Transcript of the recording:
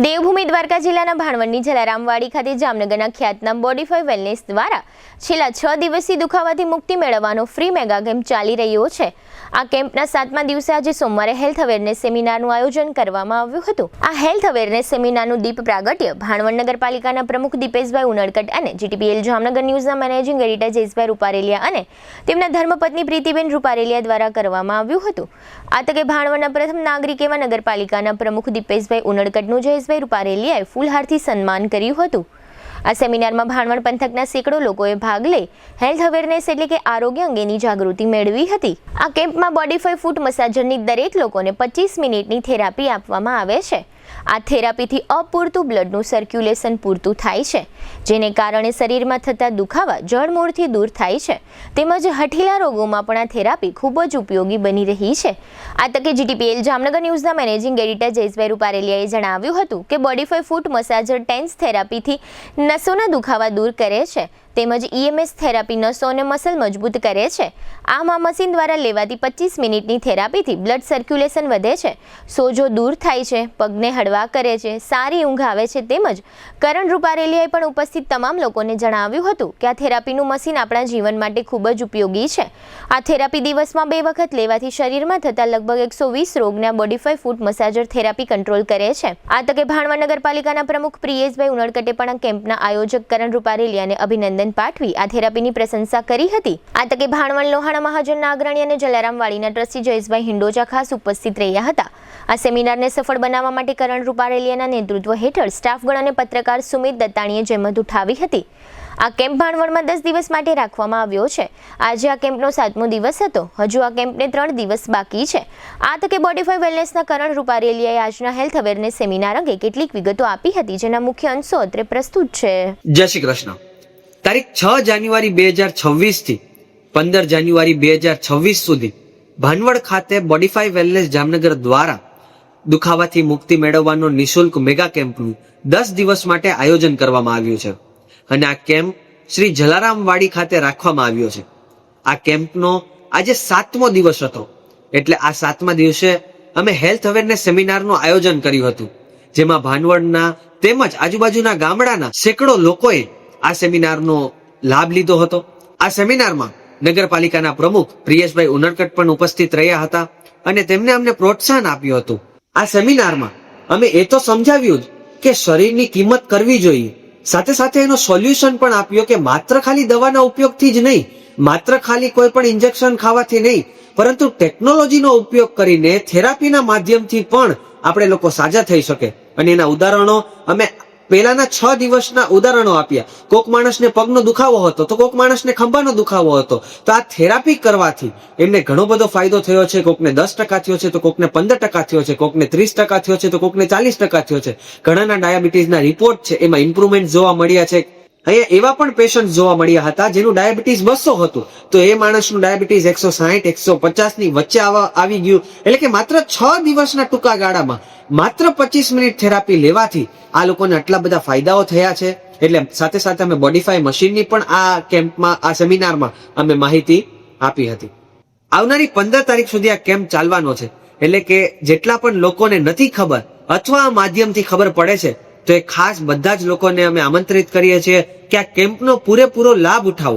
દેવભૂમિ દ્વારકા જિલ્લાના ભાણવડની જલારામવાડી ખાતે જામનગરના ખ્યાતનામ બોડીફાઈ વેલનેસ દ્વારા છેલ્લા 6 દિવસથી દુખાવાથી મુક્તિ મેળવવાનો ફ્રી મેગા કેમ્પ ચાલી રહ્યો છે। આ કેમ્પના 7મા દિવસે આજે સોમવારે હેલ્થ અવેરનેસ સેમિનારનું આયોજન કરવામાં આવ્યું હતું। આ હેલ્થ અવેરનેસ સેમિનારનું દીપ પ્રાગટ્ય ભાણવડ નગરપાલિકાના પ્રમુખ દીપેશભાઈ ઉનડકટ અને જીટીપીએલ જામનગર ન્યૂઝના મેનેજિંગ એડિટર જયેશભાઈ રૂપારેલિયા અને તેમના ધર્મપત્ની પ્રીતિબેન રૂપારેલિયા દ્વારા કરવામાં આવ્યું હતું। આ તકે ભાણવડના પ્રથમ નાગરિક એવા નગરપાલિકાના પ્રમુખ દીપેશભાઈ ઉનડકટનું જયેશભાઈ રૂપારેલિયાએ ફૂલહારથી સન્માન કર્યું હતું। આ સેમિનારમાં ભાણવડ પંથકના સેંકડો લોકોએ ભાગ લઈ હેલ્થ અવેરનેસ એટલે કે આરોગ્ય અંગેની જાગૃતિ મેળવી હતી। આ કેમ્પમાં બોડીફાઈ ફૂટ મસાજરની દરેક લોકોને 25 મિનિટની થેરાપી આપવામાં આવે છે। આ થેરાપીથી અપૂરતું બ્લડનું સર્ક્યુલેશન પૂરતું થાય છે, જેને કારણે શરીરમાં થતા દુખાવા જડમૂળથી દૂર થાય છે, તેમજ હઠીલા રોગોમાં પણ આ થેરાપી ખૂબ જ ઉપયોગી બની રહી છે। આ તકે જીટીપીએલ જામનગર ન્યૂઝના મેનેજિંગ એડિટર જયેશભાઈ રૂપારેલિયાએ જણાવ્યું હતું કે બોડીફાઈ ફૂટ મસાજર ટેન્સ થેરાપીથી નસોના દુખાવા દૂર કરે છે, તેમજ ઈએમએસ થેરાપી નસો અને મસલ મજબૂત કરે છે। આમ આ મશીન દ્વારા લેવાતી 25 મિનિટની થેરાપીથી બ્લડ સર્ક્યુલેશન વધે છે, સોજો દૂર થાય છે, પગને હળવા કરે છે, સારી ઊંઘ આવે છે। તેમજ કરણ રૂપારેલિયાએ પણ ઉપસ્થિત તમામ લોકોને જણાવ્યું હતું કે આ થેરાપીનું મશીન આપણા જીવન માટે ખૂબ જ ઉપયોગી છે। આ થેરાપી દિવસમાં 2 વખત લેવાથી શરીરમાં થતા લગભગ 120 રોગના બોડીફાઈ ફૂટ મસાજર થેરાપી કંટ્રોલ કરે છે। આ તકે ભાણવડ નગરપાલિકાના પ્રમુખ પ્રિયેશભાઈ ઉનડકટે પણ આ કેમ્પના આયોજક કરણ રૂપારેલિયાને અભિનંદન પાઠવી આ થેરાપીની પ્રશંસા કરી હતી। આ તકે ભાણવડ લોહાણા મહાજનના અગ્રણી અને જલારામવાડીના ટ્રસ્ટી જયેશભાઈ હિંડોજા ખાસ ઉપસ્થિત રહ્યા હતા। આ સેમિનારને સફળ બનાવવા માટે કરણ રૂપારેલિયાના નેતૃત્વ હેઠળ સ્ટાફગણ અને પત્રકાર સુમિત દત્તાણીએ જહેમત ઉઠાવી હતી। આ કેમ્પ ભાણવડમાં 10 દિવસ માટે રાખવામાં આવ્યો છે। આજે આ કેમ્પનો 7મો દિવસ હતો। હજુ આ કેમ્પને 3 દિવસ બાકી છે। આ તકે બોડીફાઈ વેલનેસના કરણ રૂપારેલિયાએ આજના હેલ્થ અવેરનેસ સેમિનાર અંગે કેટલીક વિગતો આપી હતી, જેના મુખ્ય અંશો અત્રે પ્રસ્તુત છે। જય શ્રી કૃષ્ણ। તારીખ 6 જાન્યુઆરી 2026 થી 15 જાન્યુઆરી 2026 સુધી ભાણવડ ખાતે બોડીફાઈ વેલનેસ જામનગર દ્વારા દુખાવાથી મુક્તિ મેળવવાનો નિઃશુલ્ક મેગા કેમ્પનું 10 દિવસ માટે આયોજન કરવામાં આવ્યું છે અને આ કેમ્પ શ્રી જલારામવાડી ખાતે રાખવામાં આવ્યો છે। આ કેમ્પનો આજે 7મો દિવસ હતો, એટલે આ 7મા દિવસે અમે હેલ્થ અવેરનેસ સેમિનારનું આયોજન કર્યું હતું, જેમાં ભાણવડના તેમજ આજુબાજુના ગામડાના સેંકડો લોકોએ આ સેમિનારનો લાભ લીધો હતો। આ સેમિનારમાં નગરપાલિકાના પ્રમુખ પ્રિયેશભાઈ ઉનડકટ પણ ઉપસ્થિત રહ્યા હતા અને તેમને અમને પ્રોત્સાહન આપ્યું હતું। આ સેમિનારમાં અમે એ તો સમજાવ્યું કે શરીરની કિંમત કરવી જોઈએ, સાથે સાથે એનો સોલ્યુશન પણ આપ્યો કે માત્ર ખાલી દવાના ઉપયોગથી જ નહીં, માત્ર ખાલી કોઈ પણ ઇન્જેક્શન ખાવાથી નહીં, પરંતુ ટેકનોલોજીનો ઉપયોગ કરીને થેરાપીના માધ્યમથી પણ આપણે લોકો સાજા થઈ શકે। અને એના ઉદાહરણો અમે પહેલાના 6 દિવસના ઉદાહરણો આપ્યા। કોક માણસને પગનો દુખાવો હતો તો કોક માણસને ખંભાનો દુખાવો હતો, તો આ થેરાપી કરવાથી એમને ઘણો બધો ફાયદો થયો છે। કોકને 10% થયો છે તો કોકને 15% થયો છે, કોકને 30% થયો છે તો કોકને 40% થયો છે। ઘણાના ડાયાબિટીસના રિપોર્ટ છે એમાં ઇમ્પ્રુવમેન્ટ જોવા મળ્યા છે। અહીંયા એવા પણ પેશન્ટ જોવા મળ્યા હતા જેનું ડાયાબિટીસ 200 હતું, તો એ માણસનું ડાયાબિટીસ 160 150 ની વચ્ચે આવી ગયું। એટલે કે માત્ર 6 દિવસના ટૂંકા ગાળામાં માત્ર 25 મિનિટ થેરાપી લેવાથી આ લોકોને આટલા બધા ફાયદાઓ થયા છે। એટલે સાથે સાથે અમે બોડીફાઈ મશીનની પણ આ કેમ્પમાં, આ સેમિનારમાં અમે માહિતી આપી હતી। આવનારી 15 તારીખ સુધી આ કેમ્પ ચાલવાનો છે, એટલે કે જેટલા પણ લોકોને નથી ખબર અથવા આ માધ્યમથી ખબર પડે છે, તો એ ખાસ બધા જ લોકોને અમે આમંત્રિત કરીએ છીએ કે આ કેમ્પનો પૂરેપૂરો લાભ ઉઠાવો।